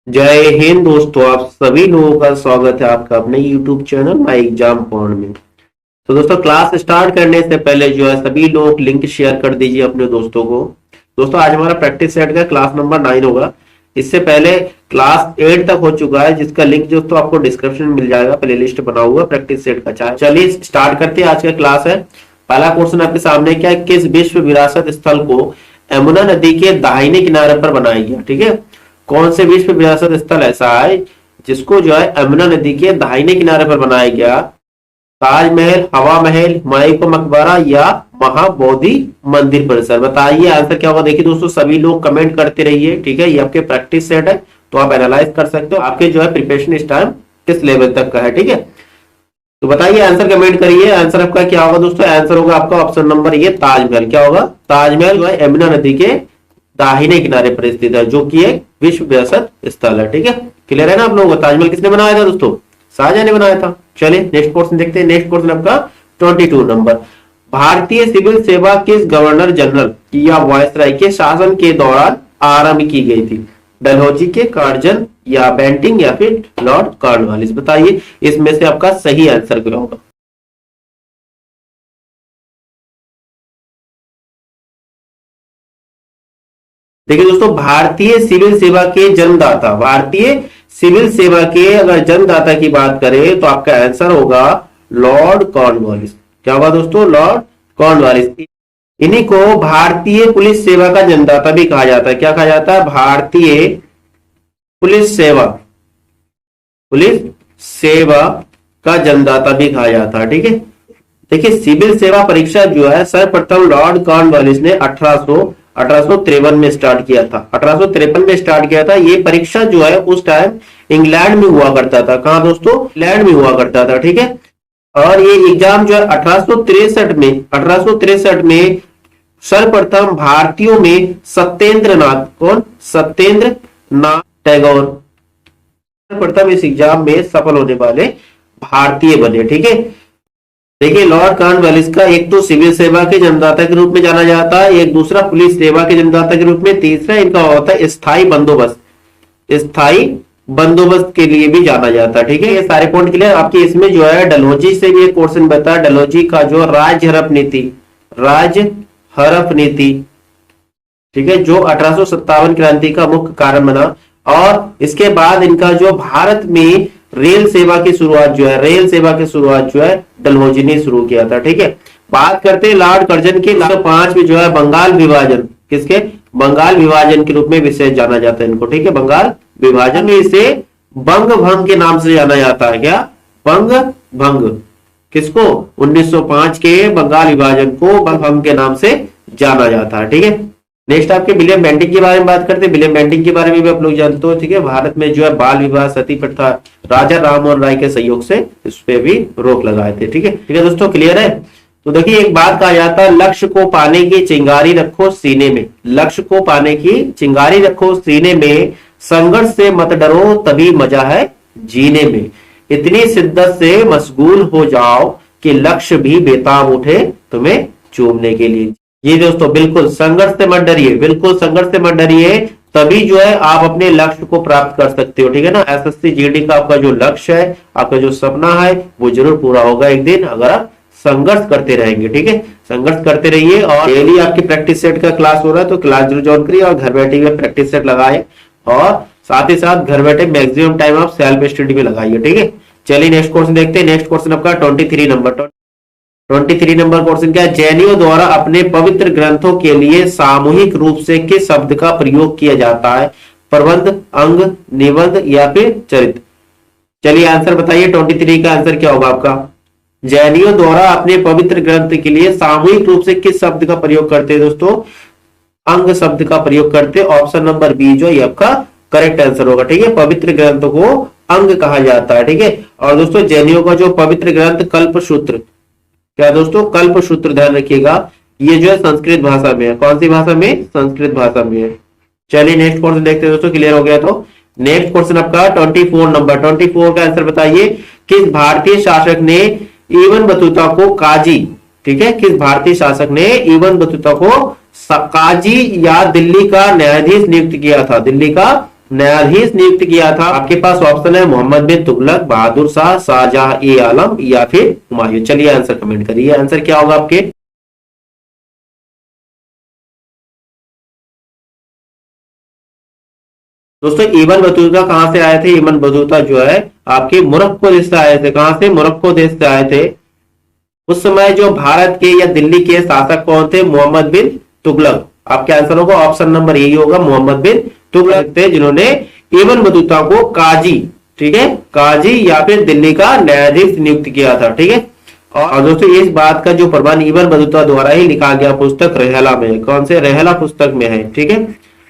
जय हिंद दोस्तों, आप सभी लोगों का स्वागत है आपका अपने YouTube channel my exam point में। तो दोस्तों, क्लास स्टार्ट करने से पहले जो है सभी लोग लिंक शेयर कर दीजिए अपने दोस्तों को। दोस्तों, आज हमारा प्रैक्टिस सेट का क्लास नंबर 9 होगा। इससे पहले क्लास 8 तक हो चुका है, जिसका लिंक दोस्तों आपको डिस्क्रिप्शन में मिल जाएगा। प्ले लिस्ट बना हुआ प्रैक्टिस सेट का। चलिए स्टार्ट करते हैं। आज का क्लास है। पहला क्वेश्चन आपके सामने क्या है, किस विश्व विरासत स्थल को यमुना नदी के दाहिने किनारे पर बनाया गया। ठीक है, कौन से विश्व विरासत स्थल ऐसा है जिसको जो है यमुना नदी के दाहिने किनारे पर बनाया गया। ताजमहल, हवा महल, माइको मकबरा या महाबोधि मंदिर परिसर। बताइए आंसर क्या होगा। देखिए दोस्तों, सभी लोग कमेंट करते रहिए। ठीक है, ये आपके प्रैक्टिस सेट है तो आप एनालाइज कर सकते हो आपके जो है प्रिपरेशन इस टाइम किस लेवल तक का है। ठीक है, तो बताइए आंसर कमेंट करिए। आंसर आपका क्या होगा दोस्तों। आंसर होगा आपका ऑप्शन नंबर ये, ताजमहल। क्या होगा, ताजमहल जो है यमुना नदी के दाहिने किनारे पर स्थित है, जो कि एक विश्व विरासत स्थल है। ठीक है, क्लियर है ना आप लोगों को। ताजमहल किसने बनाया था दोस्तों, शाहजहां ने बनाया था। चलिए नेक्स्ट क्वेश्चन देखते हैं। नेक्स्ट क्वेश्चन आपका 22 नंबर। भारतीय सिविल सेवा किस गवर्नर जनरल या वायसराय के शासन के दौरान आरंभ की गई थी। डलहौजी के, कार्जन या बेंटिंग या फिर लॉर्ड कॉर्नवालिस। बताइए इसमें से आपका सही आंसर क्या होगा। देखिए दोस्तों, भारतीय सिविल सेवा के जन्मदाता, भारतीय सिविल सेवा के अगर जन्मदाता की बात करें तो आपका आंसर होगा लॉर्ड कॉर्नवालिस। क्या होगा दोस्तों, लॉर्ड कॉर्नवालिस। इन्हीं को भारतीय पुलिस सेवा का जन्मदाता भी कहा जाता है। क्या कहा जाता है, भारतीय पुलिस सेवा, पुलिस सेवा का जन्मदाता भी कहा जाता है। ठीक है, देखिए सिविल सेवा परीक्षा जो है सर्वप्रथम लॉर्ड कॉर्नवालिस ने 1853 में स्टार्ट किया था। 1853 में स्टार्ट किया था। ये परीक्षा जो है उस टाइम इंग्लैंड में हुआ करता था। कहां दोस्तों, इंग्लैंड में हुआ करता था। ठीक है, और ये एग्जाम जो है 1863 में सर्वप्रथम भारतीयों में सत्येंद्र नाथ, कौन, सत्येंद्र नाथ टैगोर सर्वप्रथम इस एग्जाम में सफल होने वाले भारतीय बने। ठीक है, देखिए लॉर्ड कॉर्नवालिस का एक तो सिविल सेवा के जन्मदाता के रूप में जाना जाता है, एक दूसरा पुलिस सेवा के जन्मदाता के रूप में, तीसरा इनका होता है स्थायी बंदोबस्त, स्थायी बंदोबस्त के लिए भी जाना जाता है। ठीक है, ये सारे पॉइंट क्लियर। आपके इसमें जो है डलहौजी से भी एक क्वेश्चन बता, डलहौजी का जो राज्य हड़प नीति, राज्य हड़प नीति, ठीक है, जो 1857 क्रांति का मुख्य कारण बना। और इसके बाद इनका जो भारत में रेल सेवा की शुरुआत जो है, रेल सेवा की शुरुआत जो है डलहौजी ने शुरू किया था। ठीक है, बात करते हैं लॉर्ड कर्जन की। 1905 में जो है बंगाल विभाजन, किसके, बंगाल विभाजन के रूप में विशेष जाना जाता है इनको। ठीक है, बंगाल विभाजन में इसे बंग भंग के नाम से जाना जाता है। क्या, बंग भंग, किसको, 1905 के बंगाल विभाजन को बंग भंग के नाम से जाना जाता है। ठीक है, नेक्स्ट आपके विलियम बेंटिंग के बारे में बात करते हैं। विलियम बेंटिंग के बारे में भी आप लोग जानते हो। ठीक है, भारत में जो है बाल विवाह, सती प्रथा राजा राममोहन राय के सहयोग से इस पे भी रोक लगाए थे। ठीक है दोस्तों, क्लियर है। तो देखिए एक बात कहा जाता है, लक्ष्य को पाने की चिंगारी रखो सीने में, लक्ष्य को पाने की चिंगारी रखो सीने में, संघर्ष से मत डरो तभी मजा है जीने में, इतनी शिद्दत से मशगूल हो जाओ कि लक्ष्य भी बेताब उठे तुम्हें चूमने के लिए। ये दोस्तों बिल्कुल संघर्ष से मत डरिए, बिल्कुल संघर्ष से मत डरिए, तभी जो है आप अपने लक्ष्य को प्राप्त कर सकते हो। ठीक है ना, एसएससी जीडी का आपका जो लक्ष्य है, आपका जो सपना है, वो जरूर पूरा होगा एक दिन, अगर आप संघर्ष करते रहेंगे। ठीक है, संघर्ष करते रहिए। और डेली आपकी प्रैक्टिस सेट का क्लास हो रहा है तो क्लास जरूर ज्वाइन करिए और घर बैठे हुए प्रैक्टिस सेट लगाए, और साथ ही साथ घर बैठे मैक्सिमम टाइम आप सेल्फ स्टडी में लगाइए। ठीक है, चलिए नेक्स्ट क्वेश्चन देखते हैं। नेक्स्ट क्वेश्चन आपका 23 नंबर 23 नंबर क्वेश्चन क्या है, जैनियों द्वारा अपने पवित्र ग्रंथों के लिए सामूहिक रूप से किस शब्द का प्रयोग किया जाता है। प्रबंध, अंग, निबंध या फिर चरित्र। चलिए आंसर बताइए, 23 का आंसर क्या होगा आपका। जैनियों द्वारा अपने पवित्र ग्रंथ के लिए सामूहिक रूप से किस शब्द का प्रयोग करते हैं दोस्तों, अंग शब्द का प्रयोग करते। ऑप्शन नंबर बी जो ये आपका करेक्ट आंसर होगा। ठीक है, पवित्र ग्रंथ को अंग कहा जाता है। ठीक है, और दोस्तों जैनियों का जो पवित्र ग्रंथ कल्पसूत्र, क्या दोस्तों, कल्पसूत्र, ध्यान रखिएगा, ये जो है संस्कृत भाषा में है। कौन सी भाषा में, संस्कृत भाषा में है। चलिए नेक्स्ट क्वेश्चन देखते हैं दोस्तों, क्लियर हो गया तो। नेक्स्ट क्वेश्चन आपका 24 नंबर 24 का आंसर बताइए, किस भारतीय शासक ने इबन बतूता को काजी, ठीक है, किस भारतीय शासक ने इबन बतूता को काजी या दिल्ली का न्यायाधीश नियुक्त किया था, दिल्ली का न्यायाधीश नियुक्त किया था? आपके पास ऑप्शन है मोहम्मद बिन तुगलक, बहादुर शाह, शाहजहां ए आलम या फिर हुमायूं। चलिए आंसर कमेंट करिए, आंसर क्या होगा आपके? दोस्तों इबन बतूता कहां से आए थे? इबन बतूता जो है आपके मोरक्को देश से आए थे। कहां से? मोरक्को देश से आए थे। उस समय जो भारत के या दिल्ली के शासक कौन थे? मोहम्मद बिन तुगलक। आपके आंसर होगा ऑप्शन नंबर यही होगा, मोहम्मद बिन तुगलक थे जिन्होंने इबन बतूता को काजी, ठीक है, काजी या फिर दिल्ली का न्यायाधीश नियुक्त किया था। ठीक है, और दोस्तों इस बात का जो प्रमाण इबन बतूता द्वारा ही लिखा गया पुस्तक रहला में, कौन से? रहला पुस्तक में है। ठीक है,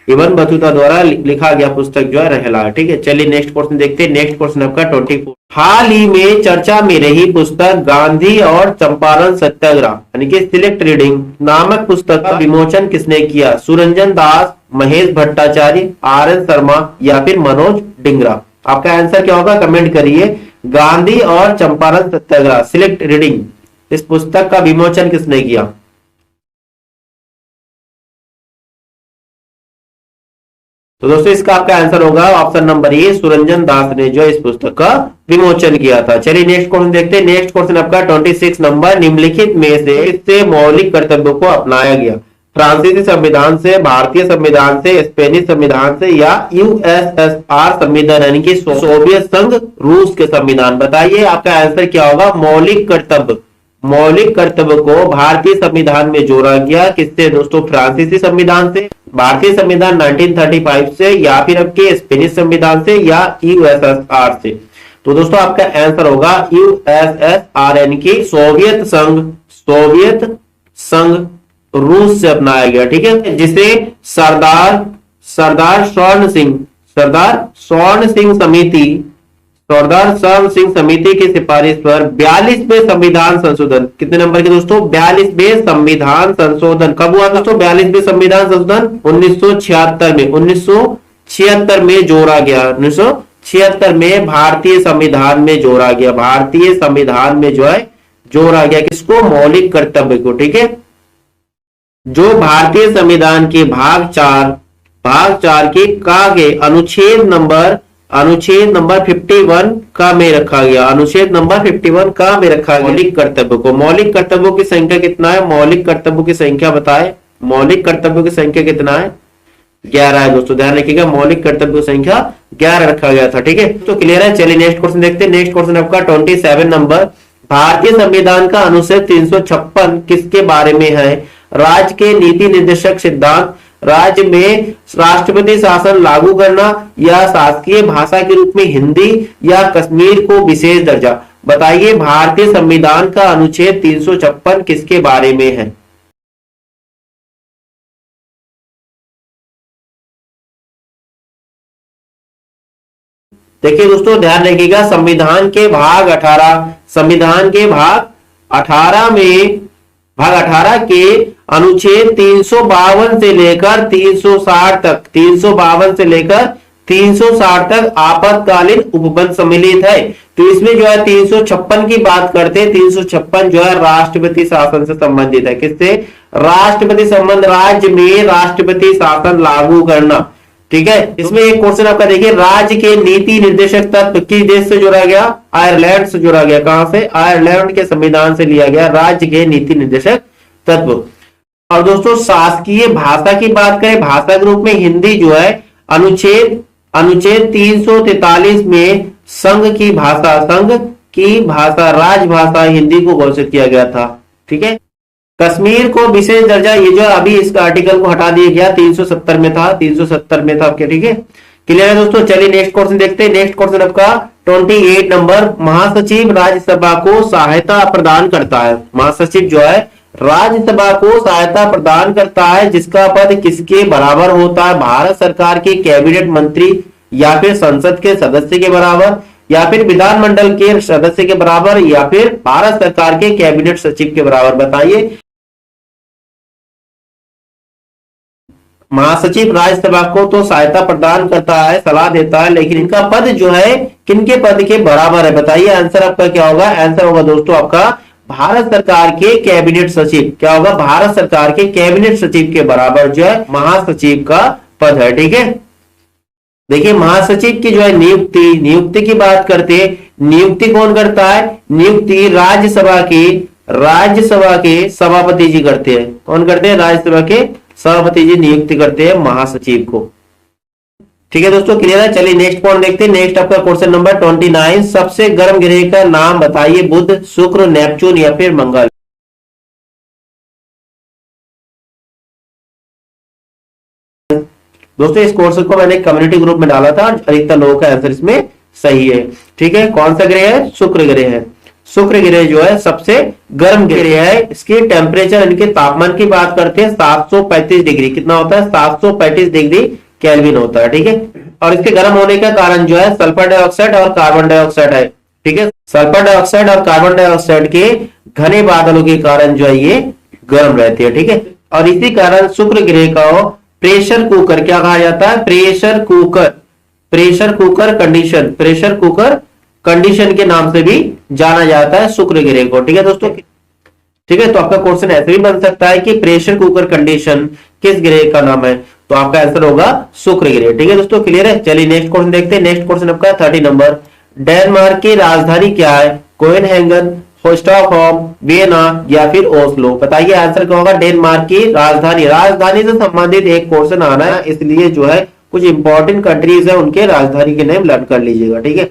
इबन बतूता द्वारा लिखा गया पुस्तक जो है रहला। ठीक है, चलिए नेक्स्ट क्वेश्चन देखते हैं। नेक्स्ट क्वेश्चन आपका 24। हाल ही में चर्चा में रही पुस्तक गांधी और चंपारण सत्याग्रह यानी कि सिलेक्ट रीडिंग नामक पुस्तक का विमोचन किसने किया? सुरंजन दास, महेश भट्टाचार्य, आर एन शर्मा या फिर मनोज डिंगरा। आपका आंसर क्या होगा? कमेंट करिए। गांधी और चंपारण सत्याग्रह सिलेक्ट रीडिंग, इस पुस्तक का विमोचन किसने किया? तो दोस्तों इसका आपका आंसर होगा ऑप्शन नंबर ए, सुरंजन दास ने जो इस पुस्तक का विमोचन किया था। चलिए नेक्स्ट क्वेश्चन देखते हैं। नेक्स्ट क्वेश्चन आपका 26 नंबर। निम्नलिखित में से किससे मौलिक कर्तव्यों को अपनाया गया? फ्रांसीसी संविधान से, भारतीय संविधान से, स्पेनिश संविधान से या यूएसएसआर संविधान यानी कि सोवियत संघ रूस के संविधान। बताइए आपका आंसर क्या होगा? मौलिक कर्तव्य, मौलिक कर्तव्य को भारतीय संविधान में जोड़ा गया। किससे दोस्तों? फ्रांसीसी संविधान से, भारतीय संविधान 1935 से या फिर आपके स्पेनिश संविधान से या यूएसएसआर से। तो दोस्तों आपका आंसर होगा यूएसएसआर यानी कि सोवियत संघ, सोवियत संघ रूस से अपनाया गया। ठीक है, जिसे सरदार सरदार स्वर्ण सिंह, सरदार स्वर्ण सिंह समिति, सरदार स्वर्ण सिंह समिति की सिफारिश पर 42वें संविधान संशोधन, कितने नंबर के दोस्तों? 42वें संविधान संशोधन कब हुआ दोस्तों? 42वें संविधान संशोधन 1976 में, 1976 में जोड़ा गया। 1976 में भारतीय संविधान में जोड़ा गया, भारतीय संविधान में जो है जोड़ा गया। किसको? मौलिक कर्तव्य को। ठीक है, जो भारतीय संविधान के भाग 4 के का के अनुच्छेद नंबर 51 का में रखा गया। अनुच्छेद नंबर 51 का में रखा गया मौलिक कर्तव्यों को। मौलिक कर्तव्यों की संख्या कितना है? मौलिक कर्तव्यों की संख्या बताए। मौलिक कर्तव्यों की संख्या कितना है? 11 है दोस्तों, ध्यान रखिएगा। मौलिक कर्तव्यों की संख्या 11 रखा गया था। ठीक है, तो क्लियर है। चलिए नेक्स्ट क्वेश्चन देखते हैं। नेक्स्ट क्वेश्चन आपका 27 नंबर। भारतीय संविधान का अनुच्छेद 356 किसके बारे में है? राज्य के नीति निर्देशक सिद्धांत, राज्य में राष्ट्रपति शासन लागू करना या शासकीय भाषा के रूप में हिंदी या कश्मीर को विशेष दर्जा। बताइए भारतीय संविधान का अनुच्छेद 356 किसके बारे में है? देखिए दोस्तों ध्यान रखिएगा, संविधान के भाग 18, संविधान के भाग 18 में, भाग 18 के अनुच्छेद 352 से लेकर 360 तक, 352 से लेकर 360 तक आपातकालीन उपबंध सम्मिलित है। तो इसमें जो है 356 की बात करते हैं। 356 जो है राष्ट्रपति शासन से संबंधित है। किससे? राष्ट्रपति संबंध, राज्य में राष्ट्रपति शासन लागू करना। ठीक है, इसमें एक क्वेश्चन आपका देखिए, राज्य के नीति निर्देशक तत्व किस देश से जोड़ा गया? आयरलैंड से जोड़ा गया। कहां से? आयरलैंड के संविधान से लिया गया राज्य के नीति निर्देशक तत्व। और दोस्तों शासकीय भाषा की बात करें, भाषा के रूप में हिंदी जो है अनुच्छेद 343 में संघ की भाषा राजभाषा हिंदी को घोषित किया गया था। ठीक है, कश्मीर को विशेष दर्जा, ये जो अभी इस आर्टिकल को हटा दिया गया, 370 में था, 370 में था आपके। ठीक है, क्लियर है दोस्तों। चलिए नेक्स्ट क्वेश्चन देखते हैं। नेक्स्ट क्वेश्चन आपका 28 नंबर। महासचिव राज्यसभा को सहायता प्रदान करता है। महासचिव जो है राज्यसभा को सहायता प्रदान करता है, जिसका पद किसके बराबर होता है? भारत सरकार के कैबिनेट मंत्री या फिर संसद के सदस्य के बराबर या फिर विधानमंडल के सदस्य के बराबर या फिर भारत सरकार के कैबिनेट सचिव के बराबर। बताइए महासचिव राज्यसभा को तो सहायता प्रदान करता है, सलाह देता है, लेकिन इनका पद जो है किनके पद के बराबर है? बताइए आंसर आपका क्या होगा? आंसर होगा दोस्तों आपका भारत सरकार के कैबिनेट सचिव। क्या होगा? भारत सरकार के कैबिनेट सचिव के बराबर जो है महासचिव का पद है। ठीक है, देखिए महासचिव की जो है नियुक्ति की बात करते हैं। नियुक्ति कौन करता है? नियुक्ति राज्यसभा के सभापति जी करते हैं। कौन करते हैं? राज्यसभा के सभापति जी नियुक्ति करते हैं महासचिव को। ठीक है दोस्तों, क्लियर है। चलिए नेक्स्ट पॉइंट देखते हैं। नेक्स्ट आपका क्वेश्चन नंबर 29, सबसे गर्म ग्रह का नाम बताइए। बुध, शुक्र, नेपच्यून या फिर मंगल। दोस्तों इस क्वेश्चन को मैंने कम्युनिटी ग्रुप में डाला था, अधिकतर लोगों का आंसर इसमें सही है। ठीक है, कौन सा ग्रह है? शुक्र ग्रह है। शुक्र ग्रह जो है सबसे गर्म ग्रह है। इसके टेम्परेचर, इनके तापमान की बात करते हैं 735 डिग्री। कितना होता है? 735 डिग्री केल्विन होता है। ठीक है, और इसके गर्म होने का कारण जो है सल्फर डाइऑक्साइड और कार्बन डाइऑक्साइड है। ठीक है, सल्फर डाइऑक्साइड और कार्बन डाइऑक्साइड के घने बादलों के कारण जो है ये गर्म रहती है। ठीक है, और इसी कारण शुक्र ग्रह का प्रेशर कुकर क्या कहा जाता है? प्रेशर कुकर कंडीशन के नाम से भी जाना जाता है शुक्र ग्रह को। ठीक है दोस्तों, ठीक है, तो आपका क्वेश्चन ऐसे भी बन सकता है कि प्रेशर कुकर कंडीशन किस ग्रह का नाम है? तो आपका आंसर होगा शुक्र ग्रह। ठीक है दोस्तों, क्लियर है। चलिए नेक्स्ट क्वेश्चन देखते हैं। नेक्स्ट क्वेश्चन आपका 30 नंबर, डेनमार्क की राजधानी क्या है? कोपेनहेगन, स्टॉकहोम, वियना या फिर ओस्लो। बताइए आंसर क्या होगा? डेनमार्क की राजधानी से संबंधित एक क्वेश्चन आना है, इसलिए जो है कुछ इंपॉर्टेंट कंट्रीज है उनके राजधानी के नेम लर्न कर लीजिएगा। ठीक है,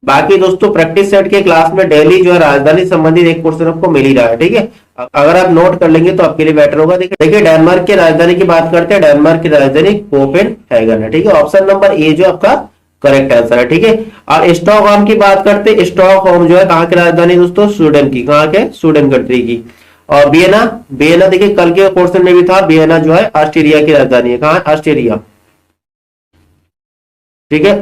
बाकी दोस्तों प्रैक्टिस सेट के क्लास में डेली जो है राजधानी संबंधित एक क्वेश्चन आपको मिल ही रहा है। ठीक है, अगर आप नोट कर लेंगे तो आपके लिए बेटर होगा। देखिए डेनमार्क की राजधानी की बात करते हैं। डेनमार्क की राजधानी कोपेनहेगन है। ठीक है, ऑप्शन नंबर ए जो आपका करेक्ट आंसर है। ठीक है, और स्टॉकहोम की बात करते हैं। स्टॉकहोम जो है कहां की राजधानी दोस्तों? स्वीडन की। कहां के? स्वीडन कंट्री की। और वियना देखिए कल के क्वेश्चन में भी था, वियना जो है ऑस्ट्रेलिया की राजधानी है। कहां? ऑस्ट्रेलिया। ठीक है,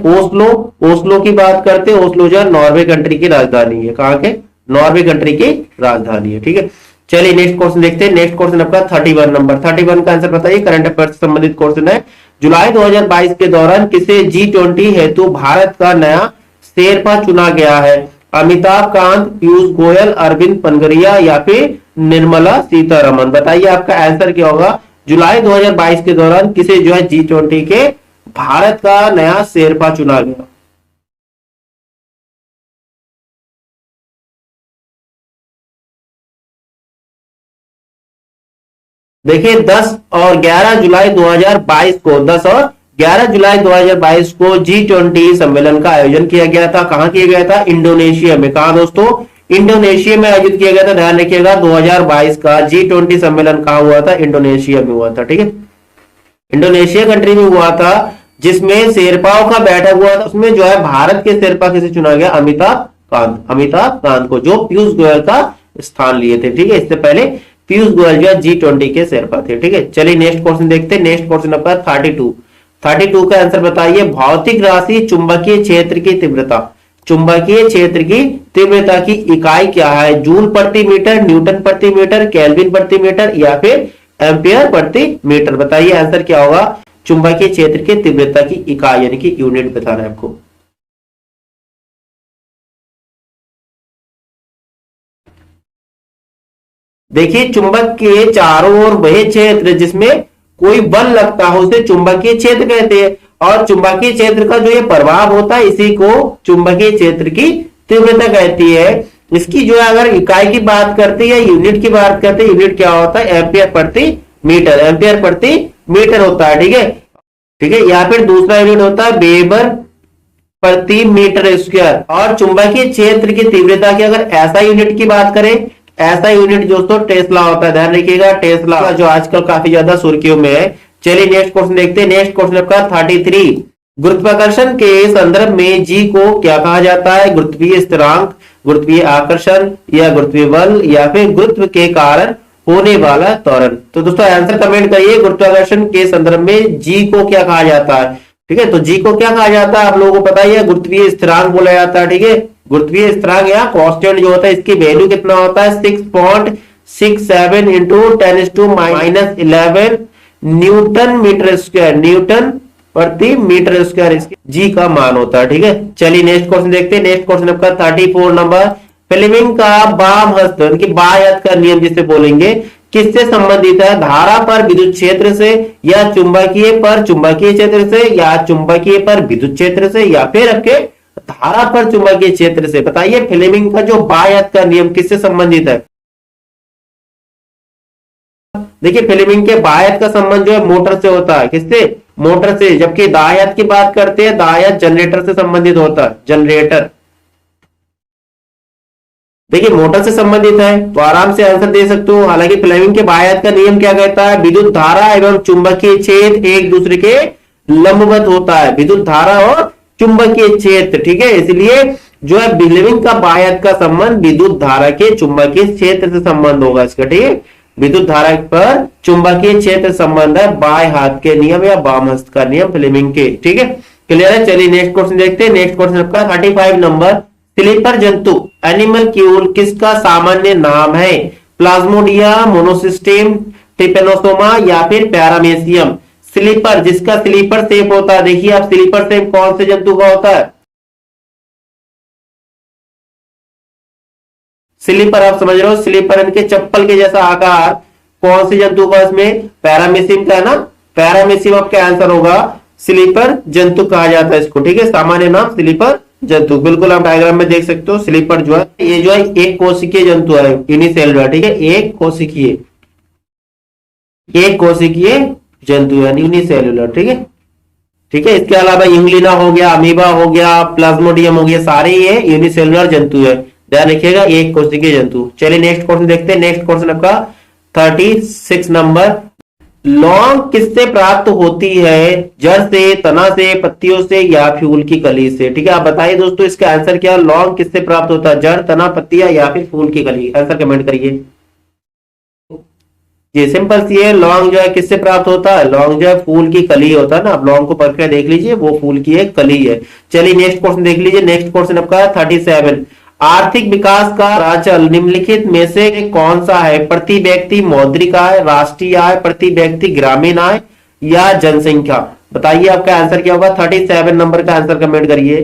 ओस्लो की बात करते हैं। ओस्लो जो है नॉर्वे कंट्री की राजधानी है। कहां के? नॉर्वे कंट्री की राजधानी है। ठीक है, चलिए नेक्स्ट क्वेश्चन देखते हैं। नेक्स्ट क्वेश्चन आपका 31 नंबर। 31 का आंसर बताइए। करंट अफेयर से संबंधित क्वेश्चन है। जुलाई 2022 के दौरान किसे G20 हेतु भारत का नया शेरपा चुना गया है? अमिताभ कांत, पीयूष गोयल, अरविंद पनगरिया या फिर निर्मला सीतारमन। बताइए आपका आंसर क्या होगा? जुलाई 2022 के दौरान किसे जो है G20 के भारत का नया शेरपा चुना गया? देखिए 10 और 11 जुलाई 2022 को 10 और 11 जुलाई 2022 को G20 सम्मेलन का आयोजन किया गया था। कहां किया गया था? इंडोनेशिया में। कहां दोस्तों? इंडोनेशिया में आयोजित किया गया था। ध्यान रखिएगा 2022 का G20 सम्मेलन कहां हुआ था? इंडोनेशिया में हुआ था। ठीक है, इंडोनेशिया कंट्री में हुआ था, जिसमें शेरपाओं का बैठक हुआ था। उसमें जो है भारत के शेरपा किसे चुना गया? अमिताभ कांत को, जो पीयूष गोयल का स्थान लिए थे। ठीक है, इससे पहले पीयूष गोयल जो G20 के शेरपा थे। ठीक है, चलिए नेक्स्ट क्वेश्चन देखते हैं। नेक्स्ट क्वेश्चन आपका 32 का आंसर बताइए। भौतिक राशि चुंबकीय क्षेत्र की तीव्रता। चुंबकीय क्षेत्र की तीव्रता की इकाई क्या है? जूल प्रति मीटर, न्यूटन प्रति मीटर, केल्विन प्रति मीटर या फिर एम्पियर प्रति मीटर। बताइए आंसर क्या होगा? चुंबकीय क्षेत्र की तीव्रता की इकाई यानी कि यूनिट बताना है आपको। देखिए चुंबक के चारों ओर वह क्षेत्र जिसमें कोई बल लगता हो उसे चुंबकीय क्षेत्र कहते हैं, और चुंबकीय क्षेत्र का जो ये प्रभाव होता है इसी को चुंबकीय क्षेत्र की तीव्रता कहती है। इसकी जो है अगर इकाई की बात करते हैं, यूनिट की बात करते हैं, यूनिट क्या होता है? एम्पियर प्रति मीटर। एम्पियर प्रति मीटर होता है। ठीक है, ठीक है, या फिर दूसरा यूनिट होता है वेबर प्रति मीटर स्क्वायर। और चुंबकीय क्षेत्र की तीव्रता की अगर ऐसा यूनिट की बात करें, ऐसा यूनिट दोस्तों टेस्ला होता है। ध्यान रखिएगा, टेस्ला जो आजकल काफी ज्यादा सुर्खियों में है। चलिए नेक्स्ट क्वेश्चन देखते हैं। नेक्स्ट क्वेश्चन आपका 33, गुरुत्वाकर्षण के संदर्भ में जी को क्या कहा जाता है? गुरुत्वीय स्थिरांक, गुरुत्वीय आकर्षण या गुरुत्वीय बल या फिर गुरुत्व के कारण होने वाला त्वरण। तो दोस्तों आंसर कमेंट करिए। गुरुत्वाकर्षण के संदर्भ में जी को क्या कहा जाता है? ठीक है, तो जी को क्या कहा जाता है आप लोगों को पता ही है? गुरुत्वीय स्थिरांक बोला जाता है। ठीक है, गुरुत्वीय स्थिरांक या कांस्टेंट जो होता है इसकी वैल्यू कितना होता है? 6.67 into 10⁻⁻11 newton metre square, newton प्रति मीटर स्क्वायर इसके जी का मान होता है। ठीक है, चलिए नेक्स्ट क्वेश्चन देखते हैं। नेक्स्ट क्वेश्चन आपका 34 नंबर। फ्लेमिंग का बाम हस्त, बाएं हाथ का नियम जिसे बोलेंगे, किससे संबंधित है? धारा पर विद्युत क्षेत्र से, या चुंबकीय पर चुंबकीय क्षेत्र से, या चुंबकीय पर विद्युत क्षेत्र से, या फिर आपके धारा पर चुंबकीय क्षेत्र से। बताइए फ्लेमिंग का जो बाह्य का नियम किससे संबंधित है? देखिए फ्लेमिंग के बाह्य का संबंध जो है मोटर से होता है। किससे? मोटर से। जबकि दाह्यत की बात करते हैं, दाह्यत जनरेटर से संबंधित होता है, जनरेटर। देखिए मोटर से संबंधित है तो आराम से आंसर दे सकते हो। हालांकि फ्लेमिंग के बाह्यत का नियम क्या कहता है? विद्युत धारा एवं चुंबकीय क्षेत्र एक दूसरे के लंबवत होता है। विद्युत धारा और चुंबकीय क्षेत्र, ठीक है। इसलिए जो है फ्लेमिंग का बाह्यत का संबंध विद्युत धारा के चुंबकीय क्षेत्र से संबंध होगा इसका, ठीक है। विद्युत धारा पर चुंबकीय क्षेत्र संबंध है बाएं हाथ के नियम या वाम हस्त का नियम फ्लेमिंग के, ठीक है। क्लियर है? चलिए नेक्स्ट क्वेश्चन देखते हैं। नेक्स्ट क्वेश्चन आपका 35 नंबर, स्लीपर जंतु एनिमलक्यूल किसका सामान्य नाम है? प्लाज्मोडिया, मोनोसिस्टेम, ट्रिपेनोसोमा या फिर पैरामेसियम। स्लीपर, जिसका स्लीपर शेप होता है, देखिए आप स्लीपर शेप कौन से जंतु का होता है? स्लीपर आप समझ रहे हो, स्लीपर इनके चप्पल के जैसा आकार कौन से जंतु का? इसमें पैरामेसियम का है ना। पैरामेसियम आपका आंसर होगा। स्लीपर जंतु कहा जाता है इसको, ठीक है। सामान्य नाम स्लीपर जंतु। बिल्कुल आप डायग्राम में देख सकते हो। स्लीपर जो है ये जो है एक कोशिकीय जंतु है, यूनिसेलुलर, ठीक है। एक कोशिकीय जंतु है, यूनिसेलुलर, ठीक है। ठीक है। इसके अलावा इंगलिना हो गया, अमीबा हो गया, प्लाज्मोडियम हो गया, सारे ये यूनिसेलुलर जंतु है। ध्यान रखिएगा, एक कोशिकीय जंतु। चलिए नेक्स्ट क्वेश्चन देखते हैं। नेक्स्ट क्वेश्चन आपका 36 नंबर, लौंग किससे प्राप्त होती है? जड़ से, तना से, पत्तियों से या फूल की कली से? ठीक है, आप बताइए दोस्तों इसका आंसर क्या? लौंग किससे प्राप्त होता है? जड़, तना, पत्तियां या फिर फूल की कली? आंसर कमेंट करिए। ये सिंपल सी है। लौंग जो है किससे प्राप्त होता है? लौंग जो है फूल की कली होता है ना। आप लौंग को पढ़ के देख लीजिए, वो फूल की एक कली है। चलिए नेक्स्ट क्वेश्चन देख लीजिए। नेक्स्ट क्वेश्चन आपका 37, आर्थिक विकास का प्राचल निम्नलिखित में से कौन सा है? प्रति व्यक्ति मौद्रिक आय, राष्ट्रीय आय, प्रति व्यक्ति ग्रामीण आय या जनसंख्या? बताइए आपका आंसर क्या होगा? 37 नंबर का आंसर कमेंट करिए।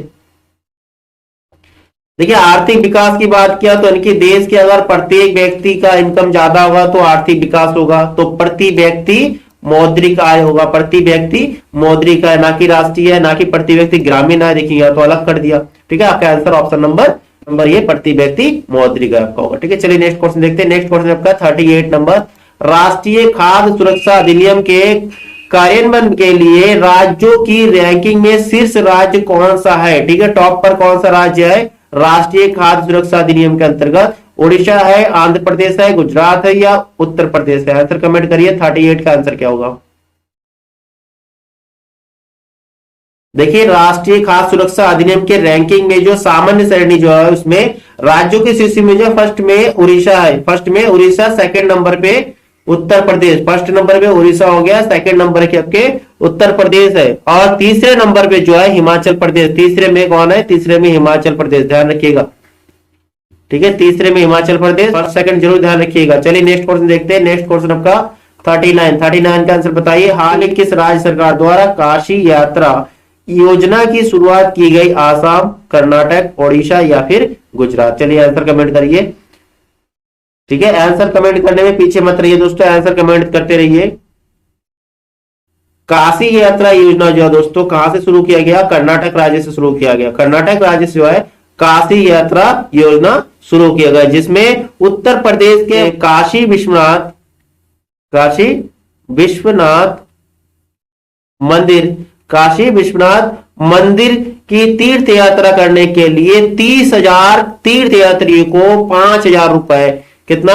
देखिए आर्थिक विकास की बात किया तो इनकी देश के अगर प्रत्येक व्यक्ति का इनकम ज्यादा होगा तो आर्थिक विकास होगा, तो प्रति व्यक्ति मौद्रिक आय होगा। प्रति व्यक्ति मौद्रिक आय, ना कि राष्ट्रीय आय, ना कि प्रति व्यक्ति ग्रामीण आय। देखिए तो अलग कर दिया, ठीक है। आपका आंसर ऑप्शन नंबर ये प्रति व्यक्ति मौद्रिक आय आपका होगा, ठीक है। चलिए नेक्स्ट क्वेश्चन देखते हैं। नेक्स्ट क्वेश्चन आपका 38 नंबर, राष्ट्रीय खाद्य सुरक्षा अधिनियम के कार्यान्वयन के लिए राज्यों की रैंकिंग में शीर्ष राज्य कौन सा है? ठीक है, टॉप पर कौन सा राज्य है राष्ट्रीय खाद्य सुरक्षा अधिनियम के अंतर्गत? उड़ीसा है, आंध्र प्रदेश है, गुजरात है या उत्तर प्रदेश है? आंसर कमेंट करिए। 38 का आंसर क्या होगा? देखिए राष्ट्रीय खाद्य सुरक्षा अधिनियम के रैंकिंग में जो सामान्य श्रेणी जो है उसमें राज्यों की सूची में जो फर्स्ट में उड़ीसा है। फर्स्ट में उड़ीसा, सेकंड नंबर पे उत्तर प्रदेश। फर्स्ट नंबर पे उड़ीसा हो गया, सेकंड नंबर के आपके उत्तर प्रदेश है, और तीसरे नंबर पे जो है हिमाचल प्रदेश। तीसरे में कौन है? तीसरे में हिमाचल प्रदेश, ध्यान रखिएगा, ठीक है। तीसरे में हिमाचल प्रदेश, फर्स्ट सेकंड जरूर ध्यान रखिएगा। चलिए नेक्स्ट क्वेश्चन देखते हैं। नेक्स्ट क्वेश्चन आपका 39 का आंसर बताइए। हाल ही किस राज्य सरकार द्वारा काशी यात्रा योजना की शुरुआत की गई? आसाम, कर्नाटक, ओडिशा या फिर गुजरात? चलिए आंसर कमेंट करिए, ठीक है। आंसर कमेंट करने में पीछे मत रहिए दोस्तों, आंसर कमेंट करते रहिए। काशी यात्रा योजना जो है दोस्तों कहां से शुरू किया गया? कर्नाटक राज्य से शुरू किया गया। कर्नाटक राज्य से जो है काशी यात्रा योजना शुरू किया गया, जिसमें उत्तर प्रदेश के काशी विश्वनाथ मंदिर की तीर्थ यात्रा करने के लिए 30,000 तीर्थ यात्रियों को 5,000 रुपए, कितना?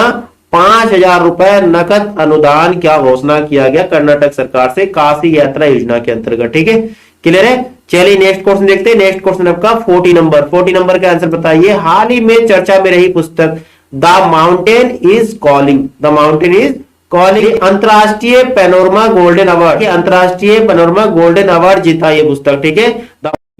5,000 रुपए नकद अनुदान क्या घोषणा किया गया कर्नाटक सरकार से काशी यात्रा योजना के अंतर्गत, ठीक है। क्लियर है? चलिए नेक्स्ट क्वेश्चन देखते हैं। नेक्स्ट क्वेश्चन आपका 40 नंबर का आंसर बताइए। हाल ही में चर्चा में रही पुस्तक द माउंटेन इज कॉलिंग अंतरराष्ट्रीय पैनोरमा गोल्डन अवार्ड जीता ये पुस्तक, ठीक है।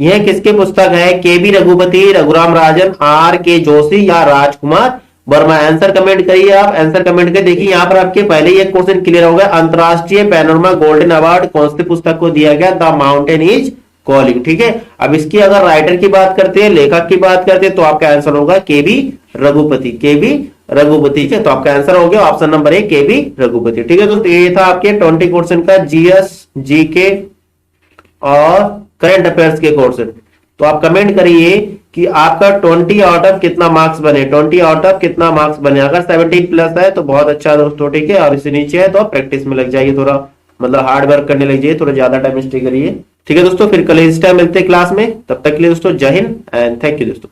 यह किसके पुस्तक है? केबी रघुपति, रघुराम राजन, आर के जोशी या राजकुमार वर्मा? आंसर कमेंट करिए आप। आंसर कमेंट कर देखिए, यहाँ पर आपके पहले ही एक क्वेश्चन क्लियर हो गया। अंतरराष्ट्रीय पैनोरमा गोल्डन अवार्ड कौन सी पुस्तक को दिया गया? द माउंटेन इज कॉलिंग, ठीक है। अब इसकी अगर राइटर की बात करते हैं, लेखक की बात करते हैं, तो आपका आंसर होगा केबी रघुपति। ठीक है, तो आपका आंसर हो गया ऑप्शन नंबर ए, के बी रघुपति। ठीक है दोस्तों, ये था आपके 20 क्वेश्चन का जीएस, जीके और करंट अफेयर्स के क्वेश्चन। तो आप कमेंट करिए कि आपका 20 आउट ऑफ कितना मार्क्स बने, 20 आउट ऑफ कितना मार्क्स बने। अगर 17 प्लस है तो बहुत अच्छा दोस्तों। ठीक है, और इससे नीचे है तो आप प्रैक्टिस में लग जाइए, थोड़ा मतलब हार्ड वर्क करने लग जाइए, थोड़ा ज्यादा टाइम स्टे करिए। ठीक है दोस्तों, फिर कल इस टाइम मिलते हैं क्लास में। तब तक के लिए दोस्तों जय हिंद एंड थैंक यू दोस्तों।